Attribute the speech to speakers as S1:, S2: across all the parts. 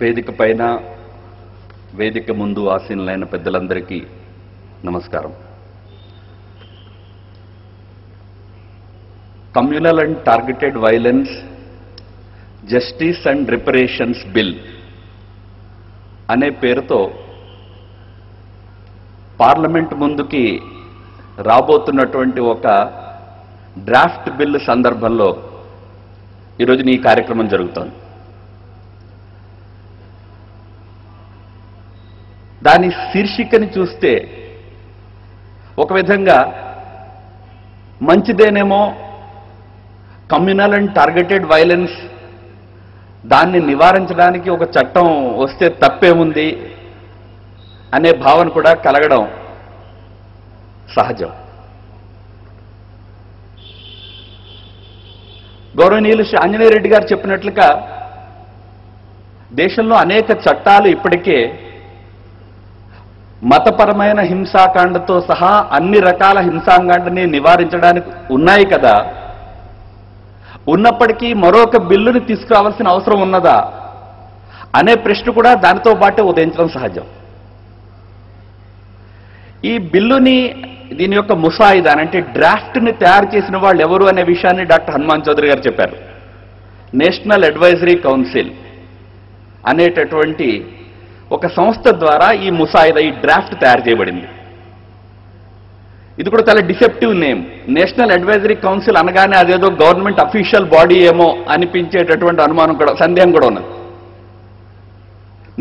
S1: వేదిక పైన వేదిక ముందు ఆసీనులైన పెద్దలందరికీ నమస్కారం. Communal and targeted violence justice and reparations bill అనే పేరుతో పార్లమెంట్ ముందుకి రాబోతున్నటువంటి ఒక డ్రాఫ్ట్ బిల్ సందర్భంలో ఈరోజు ఈ కార్యక్రమం జరుగుతోంది. దాని శీర్షికని చూస్తే ఒక విధంగా మంచిదేనేమో, కమ్యూనల్ అండ్ టార్గెటెడ్ వైలెన్స్ దాన్ని నివారించడానికి ఒక చట్టం వస్తే తప్పేముంది అనే భావన కూడా కలగడం సహజం. గౌరవనీయులు శ్రీ ఆంజనేయ రెడ్డి గారు చెప్పినట్లుగా దేశంలో అనేక చట్టాలు ఇప్పటికే మతపరమైన హింసాకాండతో సహా అన్ని రకాల హింసాకాండని నివారించడానికి ఉన్నాయి కదా. ఉన్నప్పటికీ మరొక బిల్లుని తీసుకురావాల్సిన అవసరం ఉన్నదా అనే ప్రశ్న కూడా దానితో పాటే ఉదయించడం సహజం. ఈ బిల్లుని, దీని యొక్క ముసాయిదా అంటే డ్రాఫ్ట్ని తయారు చేసిన వాళ్ళు ఎవరు అనే విషయాన్ని డాక్టర్ హనుమాన్ చౌదరి గారు చెప్పారు. నేషనల్ అడ్వైజరీ కౌన్సిల్ అనేటటువంటి ఒక సంస్థ ద్వారా ఈ ముసాయిదా, ఈ డ్రాఫ్ట్ తయారు చేయబడింది. ఇది కూడా చాలా deceptive name. National advisory council అనగానే అదేదో గవర్నమెంట్ అఫీషియల్ బాడీ ఏమో అనిపించేటటువంటి అనుమానం కూడా, సందేహం కూడా ఉన్నది.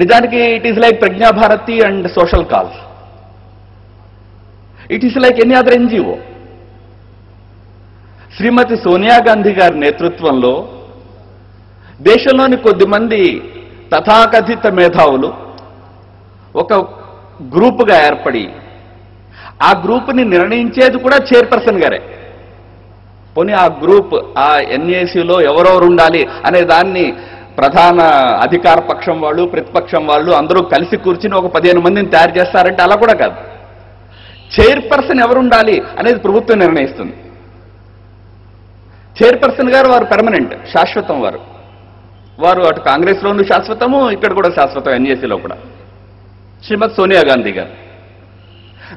S1: నిజానికి it is like Prajna Bharati and social cause. It is like any other NGO. Shrimati Sonia Gandhi గారి నేతృత్వంలో దేశంలోని కొద్దిమంది తథాకథిత మేధావులు ఒక గ్రూపుగా ఏర్పడి, ఆ గ్రూప్ని నిర్ణయించేది కూడా చైర్పర్సన్ గారే. పోనీ ఆ గ్రూప్, ఆ ఎన్ఏసీలో ఎవరెవరు ఉండాలి అనే దాన్ని ప్రధాన అధికార పక్షం వాళ్ళు, ప్రతిపక్షం వాళ్ళు అందరూ కలిసి కూర్చుని ఒక 15 మందిని తయారు చేస్తారంటే అలా కూడా కాదు. చైర్పర్సన్ ఎవరు ఉండాలి అనేది ప్రభుత్వం నిర్ణయిస్తుంది. చైర్పర్సన్ గారు వారు పెర్మనెంట్, శాశ్వతం. వారు అటు కాంగ్రెస్లోనూ శాశ్వతము, ఇక్కడ కూడా శాశ్వతం, ఎన్ఏసీలో కూడా శ్రీమతి సోనియా గాంధీ గారు.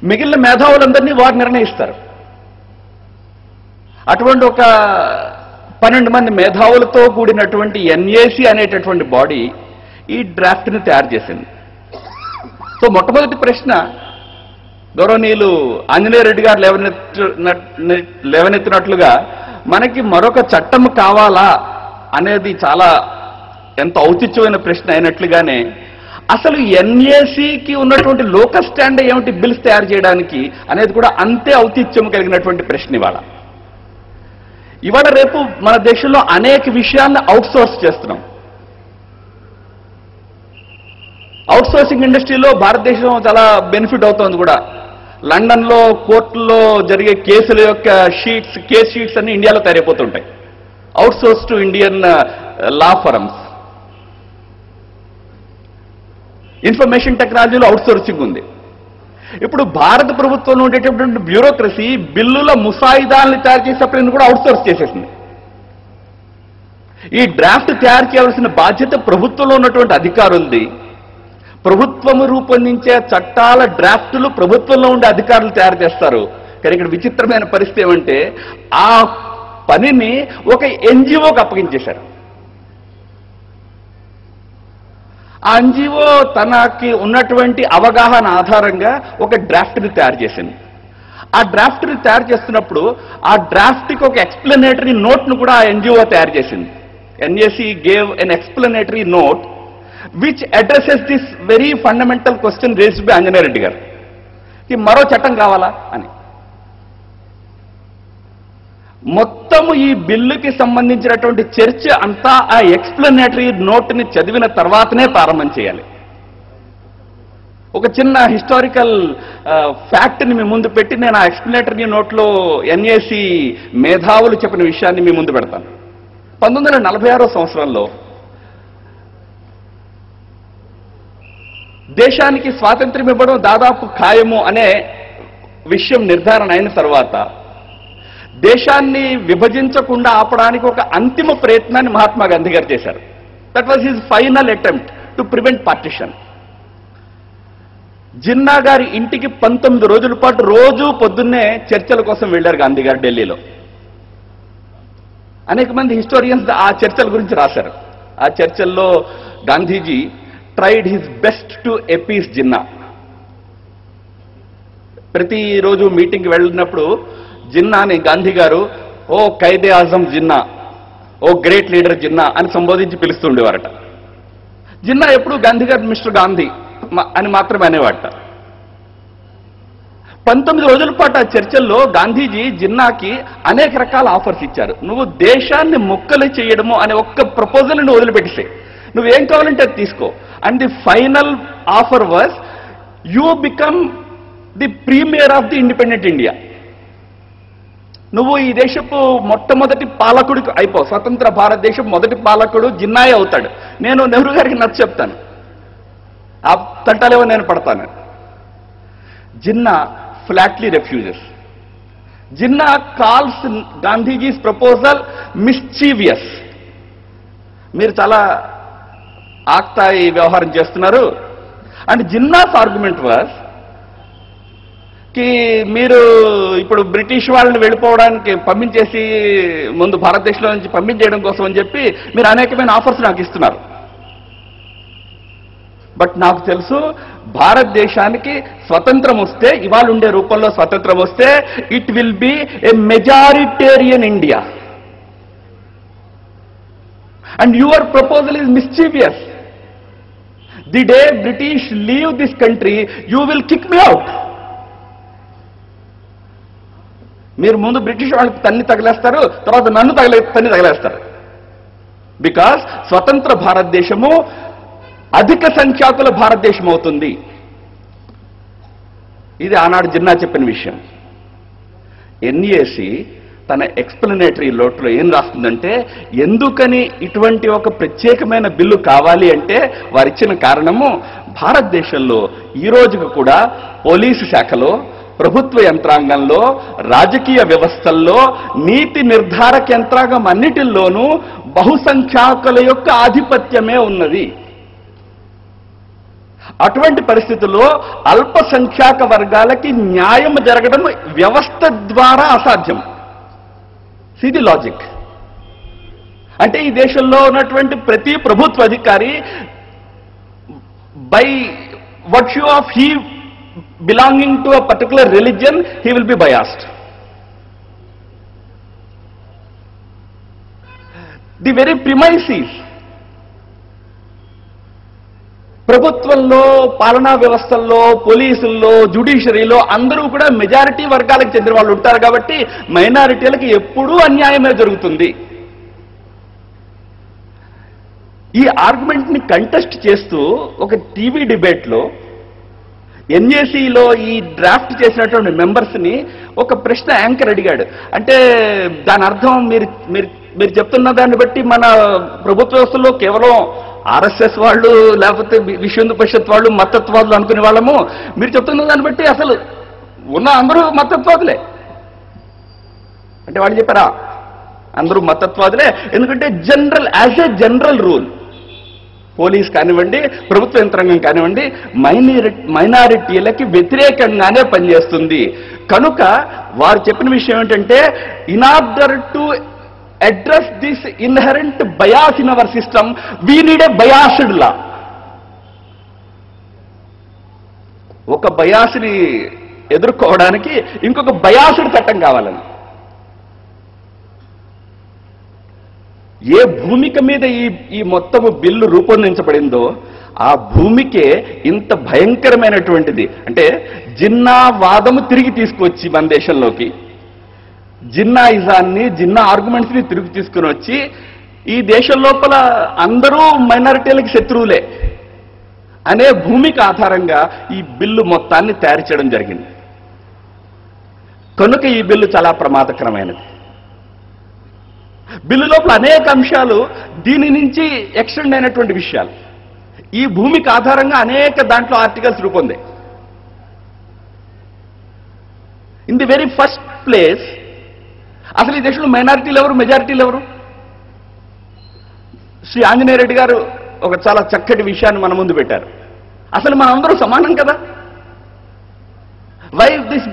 S1: మిగిలిన మేధావులందరినీ వారు నిర్ణయిస్తారు. అటువంటి ఒక 12 మంది మేధావులతో కూడినటువంటి ఎన్ఏసీ అనేటటువంటి బాడీ ఈ డ్రాఫ్ట్ని తయారు చేసింది. సో మొట్టమొదటి ప్రశ్న గౌరవనీయులు ఆంజనేయ రెడ్డి గారు లేవనెత్తినట్లుగా మనకి మరొక చట్టం కావాలా అనేది చాలా ఎంత ఔచిత్యమైన ప్రశ్న అయినట్లుగానే అసలు ఎన్ఏసీకి ఉన్నటువంటి లోకల్ స్టాండ్ ఏమిటి బిల్స్ తయారు చేయడానికి అనేది కూడా అంతే ఔచిత్యం కలిగినటువంటి ప్రశ్న. ఇవాళ రేపు మన దేశంలో అనేక విషయాలను అవుట్సోర్స్ చేస్తున్నాం. అవుట్సోర్సింగ్ ఇండస్ట్రీలో భారతదేశం చాలా బెనిఫిట్ అవుతోంది కూడా. లండన్లో కోర్టుల్లో జరిగే కేసుల యొక్క కేస్ షీట్స్ అన్ని ఇండియాలో తయారైపోతుంటాయి. Outsource to Indian law firms. Information టెక్నాలజీలో అవుట్సోర్సింగ్ ఉంది. ఇప్పుడు భారత ప్రభుత్వంలో ఉండేటటువంటి బ్యూరోక్రసీ బిల్లుల ముసాయిదాలను తయారు చేసేటప్పుడు కూడా అవుట్సోర్స్ చేసేసింది. ఈ డ్రాఫ్ట్ తయారు చేయవలసిన బాధ్యత ప్రభుత్వంలో ఉన్నటువంటి అధికారులది. ప్రభుత్వము రూపొందించే చట్టాల డ్రాఫ్టులు ప్రభుత్వంలో ఉండే అధికారులు తయారు చేస్తారు. కానీ ఇక్కడ విచిత్రమైన పరిస్థితి ఏమంటే ఆ పనిని ఒక ఎన్జిఓకి అప్పగించేశారు. ఆ ఎన్జిఓ తనకి ఉన్నటువంటి అవగాహన ఆధారంగా ఒక డ్రాఫ్ట్ని తయారు చేసింది. ఆ డ్రాఫ్ట్ని తయారు చేస్తున్నప్పుడు ఆ డ్రాఫ్ట్కి ఒక ఎక్స్ప్లెనేటరీ నోట్ను కూడా ఆ ఎన్జిఓ తయారు చేసింది. NAC gave N explanatory note which addresses this very fundamental question raised by Anjaneya Reddy గారు, ఈ మరో చట్టం కావాలా అని. మొత్తము ఈ బిల్లుకి సంబంధించినటువంటి చర్చ అంతా ఆ ఎక్స్ప్లెనేటరీ నోట్ని చదివిన తర్వాతనే ప్రారంభం చేయాలి. ఒక చిన్న హిస్టారికల్ ఫ్యాక్ట్ని మీ ముందు పెట్టి నేను ఆ ఎక్స్ప్లెనేటరీ నోట్లో ఎన్ఏసీ మేధావులు చెప్పిన విషయాన్ని మీ ముందు పెడతాను. 1946వ సంవత్సరంలో దేశానికి స్వాతంత్ర్యం ఇవ్వడం దాదాపు ఖాయము అనే విషయం నిర్ధారణ అయిన తర్వాత దేశాన్ని విభజించకుండా ఆపడానికి ఒక అంతిమ ప్రయత్నాన్ని మహాత్మా గాంధీ గారు చేశారు. That was his final attempt to prevent partition. Jinnah గారి ఇంటికి 19 రోజుల పాటు రోజు పొద్దున్నే చర్చల కోసం వెళ్లారు గాంధీ గారు ఢిల్లీలో. అనేక మంది హిస్టోరియన్స్ ఆ చర్చల గురించి రాశారు. ఆ చర్చల్లో Gandhiji tried his best to appease Jinnah. ప్రతిరోజు మీటింగ్కి వెళ్ళినప్పుడు జిన్నాని గాంధీ గారు ఓ ఖైదే ఆజం జిన్నా, ఓ గ్రేట్ లీడర్ జిన్నా అని సంబోధించి పిలుస్తుండేవారట. జిన్నా ఎప్పుడు గాంధీ గారు మిస్టర్ గాంధీ అని మాత్రమే అనేవాట. 19 రోజుల పాటు ఆ చర్చల్లో గాంధీజీ జిన్నాకి అనేక రకాల ఆఫర్స్ ఇచ్చారు. నువ్వు దేశాన్ని ముక్కలు చేయడము అనే ఒక్క ప్రపోజల్ నువ్వు వదిలిపెట్టేసే, నువ్వేం కావాలంటే అది తీసుకో. And the final offer was you become the premier of the independent India. నువ్వు ఈ దేశపు మొట్టమొదటి పాలకుడు అయిపోవు. స్వతంత్ర భారతదేశం మొదటి పాలకుడు జిన్నాయే అవుతాడు. నేను నెహ్రూ గారికి నచ్చ చెప్తాను, ఆ తంటాలేవో నేను పడతాను. Jinnah flatly refuses. Jinnah calls Gandhiji's proposal mischievous. మీరు చాలా ఆక్తాయి వ్యవహారం చేస్తున్నారు. అండ్ జిన్నాస్ ఆర్గ్యుమెంట్ వాజ్ కి మీరు ఇప్పుడు బ్రిటిష్ వాళ్ళని వెళ్ళిపోవడానికి పంపించేసి ముందు భారతదేశంలో నుంచి పంపించేయడం కోసం అని చెప్పి మీరు అనేకమైన ఆఫర్స్ నాకు ఇస్తున్నారు. బట్ నాకు తెలుసు భారతదేశానికి స్వతంత్రం వస్తే, ఇవాళ ఉండే రూపంలో స్వతంత్రం వస్తే, it will be A majoritarian India. And your proposal is mischievous. The day British leave this country you will kick me out. మీరు ముందు బ్రిటిష్ వాళ్ళకి తన్ని తగిలేస్తారు, తర్వాత నన్ను తన్ని తగిలేస్తారు. బికాస్ స్వతంత్ర భారతదేశము అధిక సంఖ్యాకుల భారతదేశం అవుతుంది. ఇది ఆనాడు జిన్నా చెప్పిన విషయం. ఎన్ఏసి తన ఎక్స్ప్లనేటరీ నోట్లో ఏం రాస్తుందంటే, ఎందుకని ఇటువంటి ఒక ప్రత్యేకమైన బిల్లు కావాలి అంటే వారిచ్చిన కారణము, భారతదేశంలో ఈ రోజుకు కూడా పోలీసు శాఖలో, ప్రభుత్వ యంత్రాంగంలో, రాజకీయ వ్యవస్థల్లో, నీతి నిర్ధారక యంత్రాంగం అన్నిటిల్లోనూ బహుసంఖ్యాకుల యొక్క ఆధిపత్యమే ఉన్నది. అటువంటి పరిస్థితుల్లో అల్పసంఖ్యాక వర్గాలకి న్యాయం జరగడం వ్యవస్థ ద్వారా అసాధ్యం. ఇది లాజిక్. అంటే ఈ దేశంలో ఉన్నటువంటి ప్రతి ప్రభుత్వ అధికారి by virtue of he belonging to a particular religion he will be biased. The very premises, ప్రభుత్వంలో, పాలనా వ్యవస్థల్లో, పోలీసుల్లో, జ్యుడిషియరీలో అందరూ కూడా మెజారిటీ వర్గాలకు చెందిన వాళ్ళు ఉంటారు కాబట్టి మైనారిటీలకు ఎప్పుడూ అన్యాయమే జరుగుతుంది. ఈ ఆర్గ్యుమెంట్ని కంటెస్ట్ చేస్తూ ఒక టీవీ డిబేట్లో ఎన్ఏసీలో ఈ డ్రాఫ్ట్ చేసినటువంటి మెంబర్స్ని ఒక ప్రశ్న యాంకర్ అడిగాడు. అంటే దాని అర్థం మీరు చెప్తున్న దాన్ని బట్టి మన ప్రభుత్వ వ్యవస్థలో కేవలం ఆర్ఎస్ఎస్ వాళ్ళు, లేకపోతే విశ్వ హిందూ పరిషత్ వాళ్ళు మతత్వాదులు అనుకునే వాళ్ళము, మీరు చెప్తున్న దాన్ని బట్టి అసలు ఉన్న అందరూ మతత్వాదులే అంటే వాళ్ళు చెప్పారా? అందరూ మతత్వాదులే. ఎందుకంటే as a general rule police కానివ్వండి, ప్రభుత్వ యంత్రాంగం కానివ్వండి, మైనారిటీలకి వ్యతిరేకంగానే పనిచేస్తుంది. కనుక వారు చెప్పిన విషయం ఏంటంటే, in order to address this inherent bias in our system, we need a biased law. ఒక బయాస్ని ఎదుర్కోవడానికి ఇంకొక బయాస్డ్ చట్టం కావాలని. ఏ భూమిక మీద ఈ మొత్తము బిల్లు రూపొందించబడిందో ఆ భూమికే ఇంత భయంకరమైనటువంటిది. అంటే జిన్నా వాదము తిరిగి తీసుకొచ్చి మన దేశంలోకి, జిన్నాయిజాన్ని, జిన్నా ఆర్గ్యుమెంట్స్ని తిరిగి తీసుకుని వచ్చి ఈ దేశం లోపల అందరూ మైనారిటీలకు శత్రువులే అనే భూమికి ఆధారంగా ఈ బిల్లు మొత్తాన్ని తయారు చేయడం జరిగింది. కనుక ఈ బిల్లు చాలా ప్రమాదకరమైనది. బిల్లు లోపల అనేక అంశాలు దీని నుంచి ఎక్స్టెండ్ అయినటువంటి విషయాలు. ఈ భూమికి ఆధారంగా అనేక దాంట్లో ఆర్టికల్స్ రూపొందాయి. In the very first place అసలు ఈ దేశంలో మైనారిటీలు ఎవరు, మెజారిటీలు ఎవరు? శ్రీ ఆంజనేయ రెడ్డి గారు ఒక చాలా చక్కటి విషయాన్ని మన ముందు పెట్టారు. అసలు మనందరూ సమానం కదా. Why this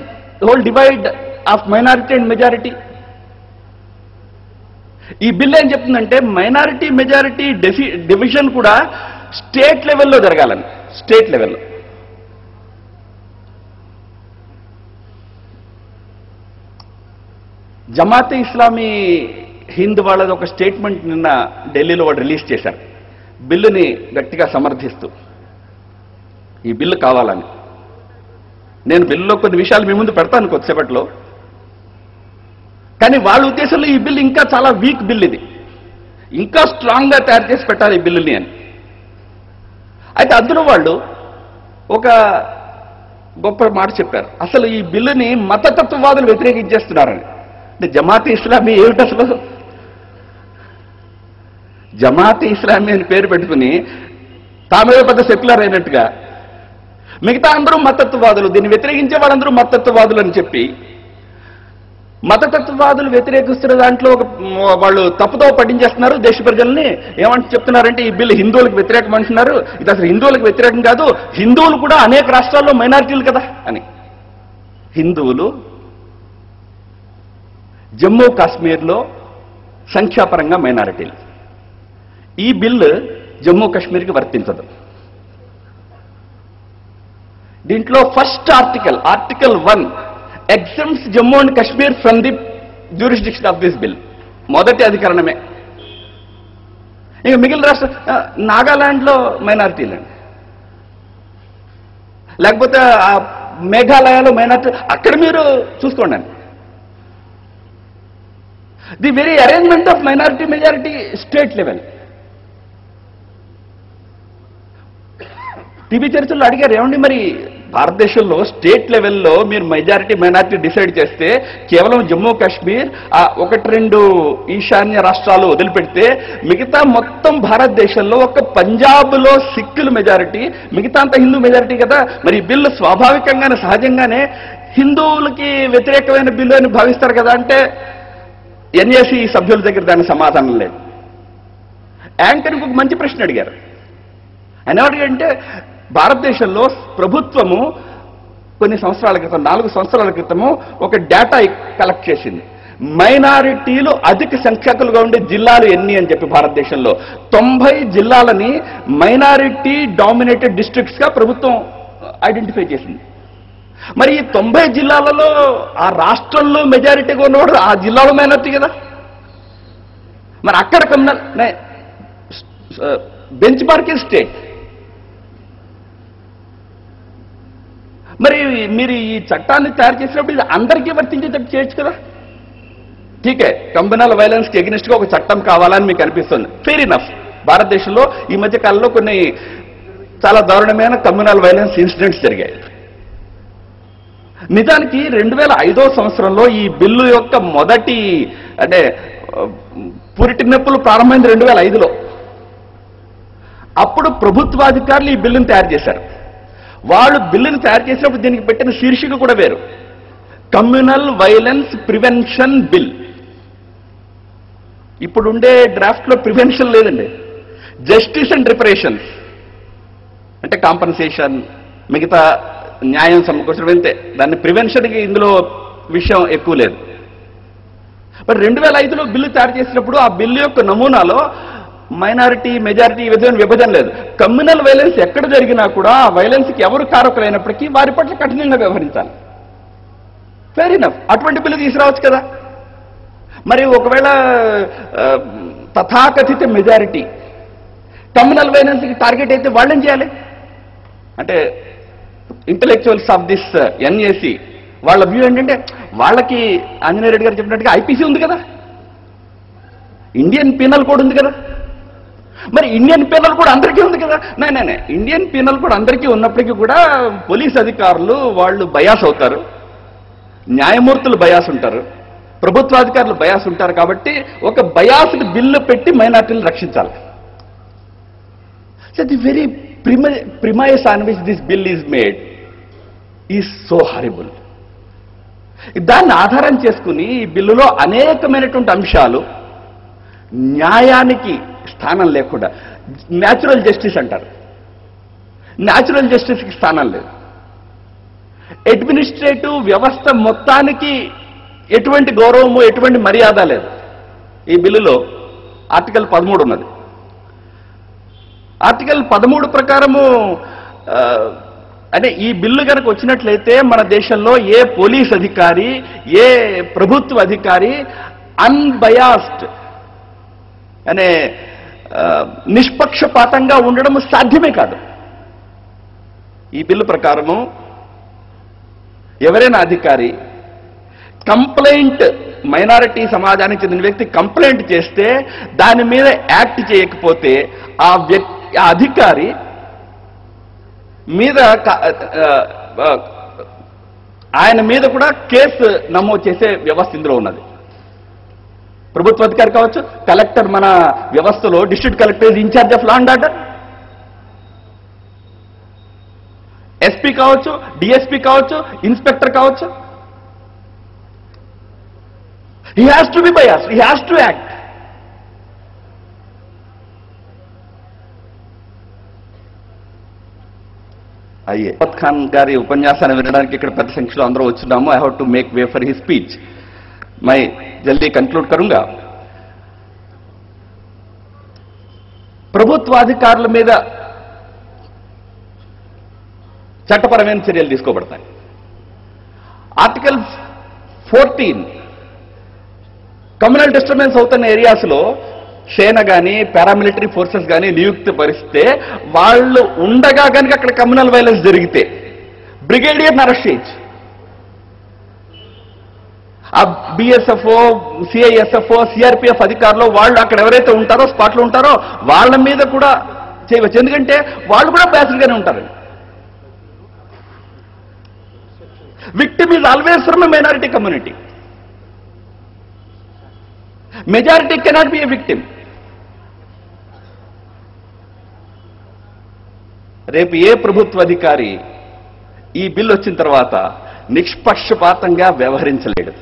S1: whole divide of minority and majority? ఈ బిల్ ఏం చెప్తుందంటే మైనారిటీ మెజారిటీ డివిజన్ కూడా స్టేట్ లెవెల్లో జరగాలని. స్టేట్ లెవెల్లో జమాతే ఇస్లామీ హింద్ వాళ్ళది ఒక స్టేట్మెంట్ నిన్న ఢిల్లీలో వాడు రిలీజ్ చేశారు, బిల్లుని గట్టిగా సమర్థిస్తూ. ఈ బిల్లు కావాలని. నేను బిల్లులో కొన్ని విషయాలు మీ ముందు పెడతాను కొద్దిసేపట్లో. కానీ వాళ్ళ ఉద్దేశంలో ఈ బిల్లు ఇంకా చాలా వీక్ బిల్, ఇది ఇంకా స్ట్రాంగ్గా తయారు చేసి పెట్టాలి ఈ బిల్లుని అని. అయితే అందులో వాళ్ళు ఒక గొప్ప మాట చెప్పారు. అసలు ఈ బిల్లుని మతతత్వవాదులు వ్యతిరేకించేస్తున్నారని. అంటే జమాతే ఇస్లామీ ఏమిటి అసలు? జమాతే ఇస్లామీ అని పేరు పెట్టుకుని తామే పెద్ద సెక్యులర్ అయినట్టుగా మిగతా అందరూ మతతత్వవాదులు, దీన్ని వ్యతిరేకించే వాళ్ళందరూ మతతత్వవాదులు అని చెప్పి మతతత్వవాదులు వ్యతిరేకిస్తున్న దాంట్లో వాళ్ళు తప్పుతో పట్టించేస్తున్నారు దేశ ప్రజల్ని. ఏమంటే చెప్తున్నారంటే ఈ బిల్లు హిందువులకు వ్యతిరేకం అంటున్నారు. ఇది అసలు హిందువులకు వ్యతిరేకం కాదు, హిందువులు కూడా అనేక రాష్ట్రాల్లో మైనారిటీలు కదా అని. హిందువులు జమ్మూ కాశ్మీర్లో సంఖ్యాపరంగా మైనారిటీలు. ఈ బిల్లు జమ్మూ కాశ్మీర్కి వర్తించదు. దీంట్లో first article 1 exempts Jammu and Kashmir from the jurisdiction of this bill. మొదటి అధికరణమే. ఇక మిగిలిన రాష్ట్ర నాగాలాండ్లో మైనారిటీలండి, లేకపోతే మేఘాలయలో మైనారిటీ, అక్కడ మీరు చూసుకోండి. The very arrangement of minority majority state level. TV చర్చల్లో అడిగారు, ఏమండి మరి భారతదేశంలో స్టేట్ లెవెల్లో మీరు మెజారిటీ మైనారిటీ డిసైడ్ చేస్తే కేవలం జమ్మూ కాశ్మీర్ 1-2 ఈశాన్య రాష్ట్రాలు వదిలిపెడితే మిగతా మొత్తం భారతదేశంలో ఒక పంజాబ్లో సిక్కులు మెజారిటీ, మిగతా అంతా హిందూ మెజారిటీ కదా. మరి ఈ బిల్లు స్వాభావికంగానే సహజంగానే హిందువులకి వ్యతిరేకమైన బిల్లు అని భావిస్తారు కదా. అంటే ఎన్ఏసీ సభ్యుల దగ్గర దానికి సమాధానం లేదు. యాంకర్కి ఒక మంచి ప్రశ్న అడిగారు. ఆయన ఏమడిగారంటే భారతదేశంలో ప్రభుత్వము కొన్ని సంవత్సరాల క్రితం 4 సంవత్సరాల క్రితము ఒక డేటా కలెక్ట్ చేసింది. మైనారిటీలు అధిక సంఖ్యాకులుగా ఉండే జిల్లాలు ఎన్ని అని చెప్పి భారతదేశంలో 90 జిల్లాలని మైనారిటీ డామినేటెడ్ డిస్ట్రిక్ట్స్గా ప్రభుత్వం ఐడెంటిఫై చేసింది. మరి ఈ 90 జిల్లాలలో ఆ రాష్ట్రంలో మెజారిటీగా ఉన్నవాడు ఆ జిల్లాలో మైనారిటీ కదా. మరి అక్కడ కమ్యూనల్ బెంచ్ మార్కింగ్ స్టేట్. మరి మీరు ఈ చట్టాన్ని తయారు చేసినప్పుడు ఇది అందరికీ వర్తించేటట్టు చేయొచ్చు కదా. ఠీకే, కమ్యూనల్ వైలెన్స్కి ఎగ్నెస్ట్గా ఒక చట్టం కావాలని మీకు అనిపిస్తుంది. Fair enough. భారతదేశంలో ఈ మధ్య కాలంలో కొన్ని చాలా దారుణమైన కమ్యూనల్ వైలెన్స్ ఇన్సిడెంట్స్ జరిగాయి. నిజానికి 2005వ సంవత్సరంలో ఈ బిల్లు యొక్క మొదటి పురిటి నొప్పులు ప్రారంభమైంది 2005లో. అప్పుడు ప్రభుత్వాధికారులు ఈ బిల్లును తయారు చేశారు. వాళ్ళు బిల్లును తయారు చేసినప్పుడు దీనికి పెట్టిన శీర్షిక కూడా వేరు, కమ్యూనల్ వైలెన్స్ ప్రివెన్షన్ బిల్. ఇప్పుడుండే డ్రాఫ్ట్లో ప్రివెన్షన్ లేదండి, జస్టిస్ అండ్ రిపరేషన్స్ అంటే కాంపన్సేషన్, మిగతా న్యాయం సమకూర్చడం అంతే. దాన్ని ప్రివెన్షన్కి ఇందులో విషయం ఎక్కువ లేదు. మరి 2005లో బిల్లు తయారు చేసినప్పుడు ఆ బిల్లు యొక్క నమూనాలో మైనారిటీ మెజారిటీ విభజన లేదు. కమ్యూనల్ వైలెన్స్ ఎక్కడ జరిగినా కూడా ఆ వైలెన్స్కి ఎవరు కారకులైనప్పటికీ వారి పట్ల కఠినంగా వ్యవహరించాలి. Fair enough. అటువంటి బిల్లు తీసుకురావచ్చు కదా. మరి ఒకవేళ తథాకథిత మెజారిటీ కమ్యూనల్ వైలెన్స్కి టార్గెట్ అయితే వాళ్ళేం చేయాలి? అంటే ఇంటలెక్చువల్స్ ఆఫ్ దిస్ ఎన్ఏసి వాళ్ళ వ్యూ ఏంటంటే, వాళ్ళకి ఆంజనేయ రెడ్డి గారు చెప్పినట్టుగా ఐపీసీ ఉంది కదా, ఇండియన్ పీనల్ కోడ్ ఉంది కదా. మరి ఇండియన్ పీనల్ కోడ్ అందరికీ ఉంది కదా. నేనే ఇండియన్ పీనల్ కోడ్ అందరికీ ఉన్నప్పటికీ కూడా పోలీస్ అధికారులు వాళ్ళు బయాస్ అవుతారు, న్యాయమూర్తులు బయాస్ ఉంటారు, ప్రభుత్వాధికారులు బయాస్ ఉంటారు. కాబట్టి ఒక బయాస్డ్ బిల్లు పెట్టి మైనార్టీలు రక్షించాలి. So the very premise on which this bill is made is so horrible. దాన్ని ఆధారం చేసుకుని ఈ బిల్లులో అనేకమైనటువంటి అంశాలు న్యాయానికి స్థానం లేకుండా న్యాచురల్ జస్టిస్ అంటారు. న్యాచురల్ జస్టిస్కి స్థానం లేదు. అడ్మినిస్ట్రేటివ్ వ్యవస్థ మొత్తానికి ఎటువంటి గౌరవము, ఎటువంటి మర్యాద లేదు. ఈ బిల్లులో ఆర్టికల్ 13 ఉన్నది. ఆర్టికల్ 13 ప్రకారము అంటే ఈ బిల్లు కనుక వచ్చినట్లయితే మన దేశంలో ఏ పోలీస్ అధికారి, ఏ ప్రభుత్వ అధికారి అన్బయాస్డ్ అనే నిష్పక్షపాతంగా ఉండడం సాధ్యమే కాదు. ఈ బిల్లు ప్రకారము ఎవరైనా అధికారి కంప్లైంట్, మైనారిటీ సమాజానికి చెందిన వ్యక్తి కంప్లైంట్ చేస్తే దాని మీద యాక్ట్ చేయకపోతే ఆ అధికారి మీద ఆయన మీద కూడా కేసు నమోదు చేసే వ్యవస్థ ఇందులో ఉన్నది. ప్రభుత్వ అధికారి కావచ్చు, కలెక్టర్, మన వ్యవస్థలో district collector is in-charge of law and order, SP కావచ్చు, డిఎస్పీ కావచ్చు, ఇన్స్పెక్టర్ కావచ్చు. He has to be biased. He has to act. అయ్యే ఖాన్ గారి ఉపన్యాసాన్ని వినడానికి ఇక్కడ పెద్ద సంఖ్యలో అందరూ వచ్చున్నాము. I have to make way for his speech. मैं जल्दी कंक्लूड करूंगा. ప్రభుత్వాధికారుల మీద చట్టపరమైన చర్యలు తీసుకోబడతాయి. ఆర్టికల్ 14 కమ్యూనల్ డిస్టర్బెన్స్ అవుతున్న ఏరియాస్లో సేన కానీ పారామిలిటరీ ఫోర్సెస్ కానీ నియుక్తి పరిస్తే వాళ్ళు ఉండగా కనుక అక్కడ కమ్యూనల్ వైలెన్స్ జరిగితే బ్రిగేడియర్ని అరెస్ట్ చేయొచ్చు. ఆ బిఎస్ఎఫ్ఓ, సిఐఎస్ఎఫ్ఓ, సిఆర్పిఎఫ్ అధికారులు వాళ్ళు అక్కడ ఎవరైతే ఉంటారో, స్పాట్లో ఉంటారో వాళ్ళ మీద కూడా చేయవచ్చు. ఎందుకంటే వాళ్ళు కూడా బ్యాసిల్గానే ఉంటారు. Victim is always from a minority community. Majority cannot be a victim. రేపు ఏ ప్రభుత్వ అధికారి ఈ బిల్ వచ్చిన తర్వాత నిష్పక్షపాతంగా వ్యవహరించలేడు.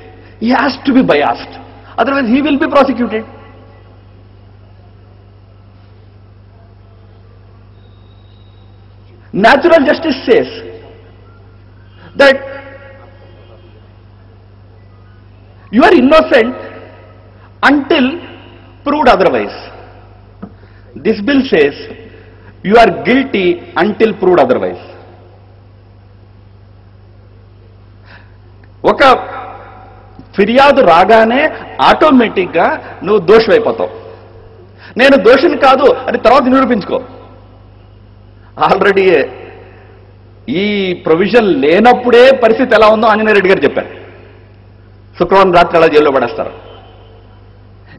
S1: He has to be biased. Otherwise, he will be prosecuted. Natural justice says that you are innocent until proved otherwise. This bill says you are guilty until proved otherwise. ఒక ఫిర్యాదు రాగానే ఆటోమేటిక్గా నువ్వు దోషమైపోతావు. నేను దోషిని కాదు అని తర్వాత నిరూపించుకో. ఆల్రెడీ ఈ ప్రొవిజన్ లేనప్పుడే పరిస్థితి ఎలా ఉందో ఆంజనేయ రెడ్డి గారు చెప్పారు. శుక్రవారం రాత్రి అలా జైల్లో పడేస్తారు.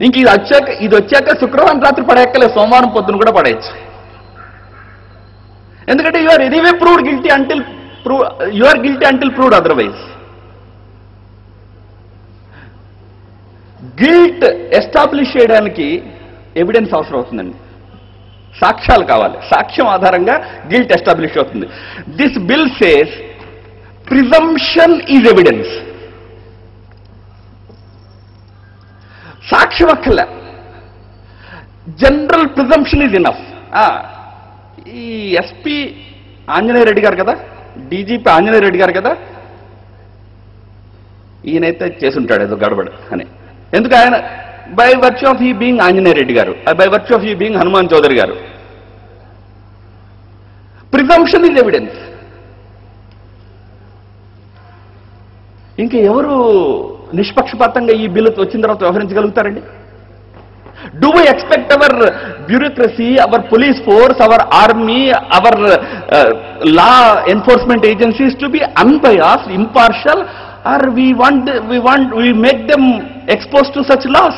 S1: ఇంక ఇది వచ్చాక శుక్రవారం రాత్రి పడేయక్కలే, సోమవారం పొద్దున కూడా పడేయచ్చు. ఎందుకంటే you are anyway proved guilty until proved otherwise. Guilt establish చేయడానికి ఎవిడెన్స్ అవసరం అవుతుందండి. సాక్ష్యాలు కావాలి. సాక్ష్యం ఆధారంగా గిల్ట్ ఎస్టాబ్లిష్ అవుతుంది. This bill says presumption is evidence. సాక్ష్యం అక్కర్లే, జనరల్ ప్రిజంప్షన్ ఈజ్ ఇనఫ్. ఈ ఎస్పీ ఆంజనేయ రెడ్డి గారు కదా, డీజీపీ ఆంజనేయ రెడ్డి గారు కదా, ఈయనైతే చేసుంటాడు ఏదో గడబడు అని. ఎందుకు ఆయన by virtue of he being Anjaneya Reddy గారు, by virtue of he being Hanuman Chowdary గారు. Presumption is evidence. ఇంకా ఎవరు నిష్పక్షపాతంగా ఈ బిల్లు వచ్చిన తర్వాత వ్యవహరించగలుగుతారండి? Do we expect our bureaucracy, our police force, our army, our law enforcement agencies to be unbiased, impartial, or we make them exposed to such laws?